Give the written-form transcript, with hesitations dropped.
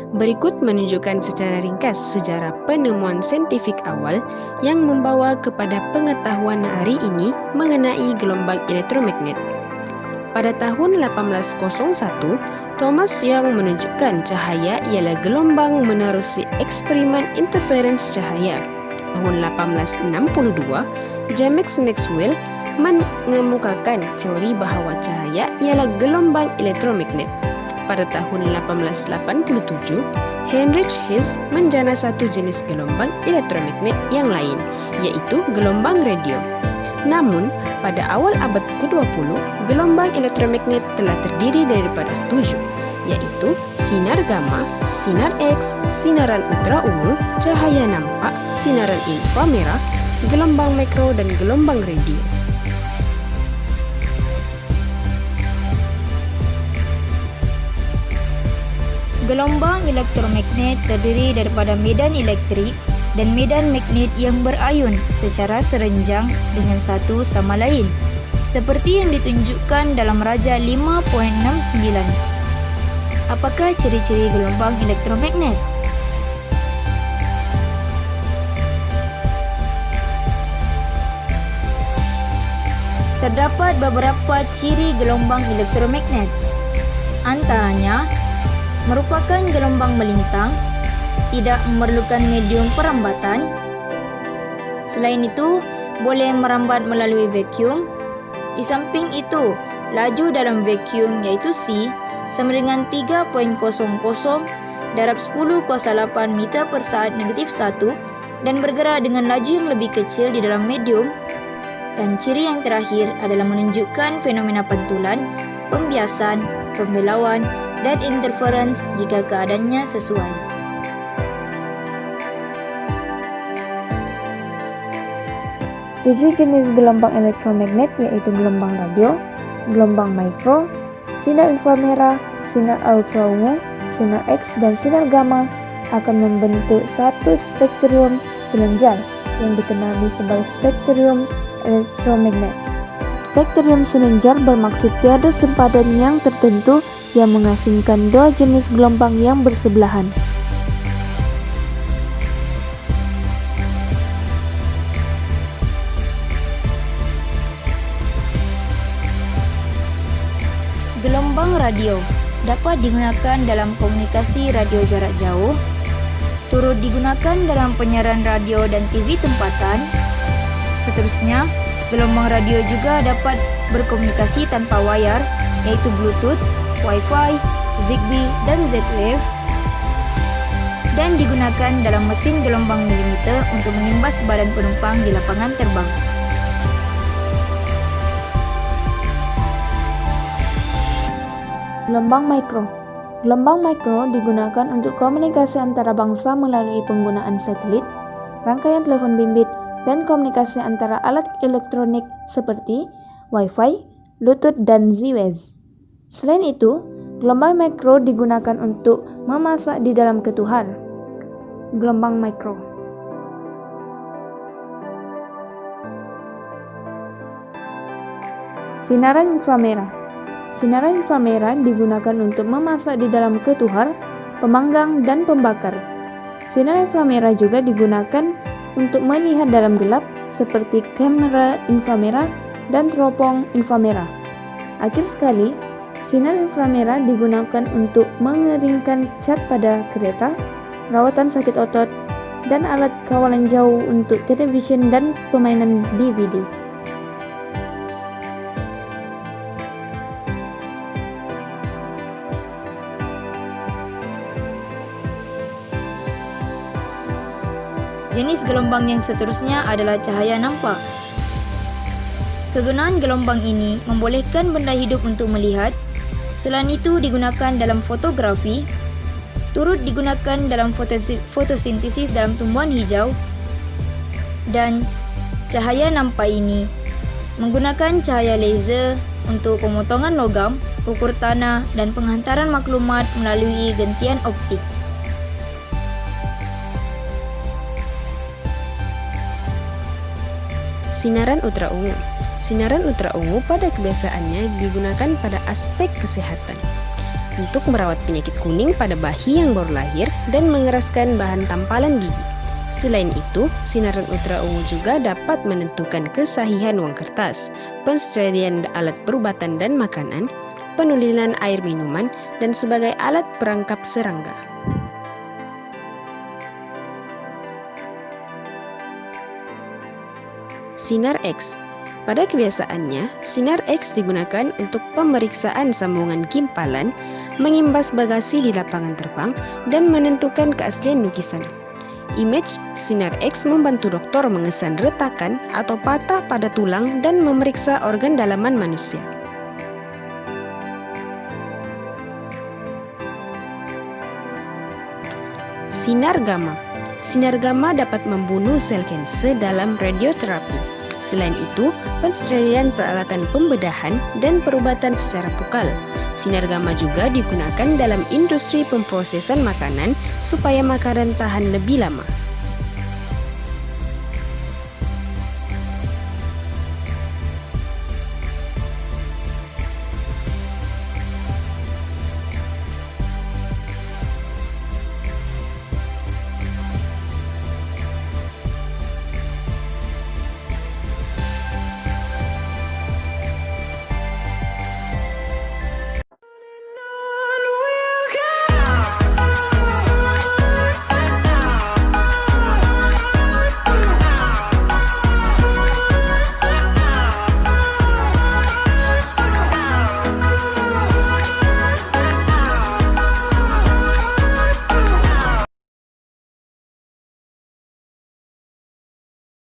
Berikut menunjukkan secara ringkas sejarah penemuan saintifik awal yang membawa kepada pengetahuan hari ini mengenai gelombang elektromagnet. Pada tahun 1801, Thomas Young menunjukkan cahaya ialah gelombang menerusi eksperimen interference cahaya. Tahun 1862, James Maxwell mengemukakan teori bahawa cahaya ialah gelombang elektromagnet. Pada tahun 1887, Heinrich Hertz menjana satu jenis gelombang elektromagnet yang lain, yaitu gelombang radio. Namun, pada awal abad ke-20, gelombang elektromagnet telah terdiri daripada 7, yaitu sinar gamma, sinar X, sinaran ultraungu, cahaya nampak, sinaran inframerah, gelombang mikro, dan gelombang radio. Gelombang elektromagnet terdiri daripada medan elektrik dan medan magnet yang berayun secara serenjang dengan satu sama lain, seperti yang ditunjukkan dalam Raja 5.69. Apakah ciri-ciri gelombang elektromagnet? Terdapat beberapa ciri gelombang elektromagnet. Antaranya, merupakan gelombang melintang, tidak memerlukan medium perambatan. Selain itu, boleh merambat melalui vacuum. Di samping itu, laju dalam vacuum iaitu C sama dengan 3.00 darab 10 kuasa 8 meter per saat negatif 1 dan bergerak dengan laju yang lebih kecil di dalam medium. Dan ciri yang terakhir adalah menunjukkan fenomena pantulan, pembiasan, pembelauan, dan interference jika keadaannya sesuai. Tujuh jenis gelombang elektromagnet yaitu gelombang radio, gelombang mikro, sinar inframerah, sinar ultraungu, sinar X, dan sinar gamma akan membentuk satu spektrum selenjar yang dikenali sebagai spektrum elektromagnet. Spektrum selenjar bermaksud tiada sempadan yang tertentu yang mengasingkan dua jenis gelombang yang bersebelahan. Gelombang radio dapat digunakan dalam komunikasi radio jarak jauh, turut digunakan dalam penyiaran radio dan TV tempatan. Seterusnya, gelombang radio juga dapat berkomunikasi tanpa wayar, yaitu Bluetooth, Wi-Fi, Zigbee, dan Z-Wave, dan digunakan dalam mesin gelombang milimeter untuk mengimbas badan penumpang di lapangan terbang. Gelombang mikro. Gelombang mikro digunakan untuk komunikasi antara bangsa melalui penggunaan satelit, rangkaian telepon bimbit, dan komunikasi antara alat elektronik seperti Wi-Fi, Bluetooth, dan Z-Wave. Selain itu, gelombang mikro digunakan untuk memasak di dalam ketuhar. Gelombang mikro. Sinaran inframerah. Sinaran inframerah digunakan untuk memasak di dalam ketuhar, pemanggang, dan pembakar. Sinar inframerah juga digunakan untuk melihat dalam gelap seperti kamera inframerah dan teropong inframerah. Akhir sekali, sinar inframerah digunakan untuk mengeringkan cat pada kereta, rawatan sakit otot, dan alat kawalan jauh untuk televisyen dan permainan DVD. Jenis gelombang yang seterusnya adalah cahaya nampak. Kegunaan gelombang ini membolehkan benda hidup untuk melihat. Selain itu digunakan dalam fotografi, turut digunakan dalam fotosintesis dalam tumbuhan hijau, dan cahaya nampak ini menggunakan cahaya laser untuk pemotongan logam, ukur tanah, dan penghantaran maklumat melalui gentian optik. Sinaran ultraungu. Sinaran ultraungu pada kebiasaannya digunakan pada aspek kesehatan. untuk merawat penyakit kuning pada bayi yang baru lahir dan mengeraskan bahan tampalan gigi. Selain itu, sinaran ultra-ungu juga dapat menentukan kesahihan uang kertas, pensterilien alat perubatan dan makanan, penulinan air minuman, dan sebagai alat perangkap serangga. Sinar X. Pada kebiasaannya, sinar X digunakan untuk pemeriksaan sambungan gimpalan, mengimbas bagasi di lapangan terbang, dan menentukan keaslian lukisan. Image sinar X membantu dokter mengesan retakan atau patah pada tulang dan memeriksa organ dalaman manusia. Sinar gamma. Sinar gamma dapat membunuh sel kanser dalam radioterapi. Selain itu, pensterilian peralatan pembedahan dan perubatan secara vokal. Sinar gamma juga digunakan dalam industri pemprosesan makanan supaya makanan tahan lebih lama.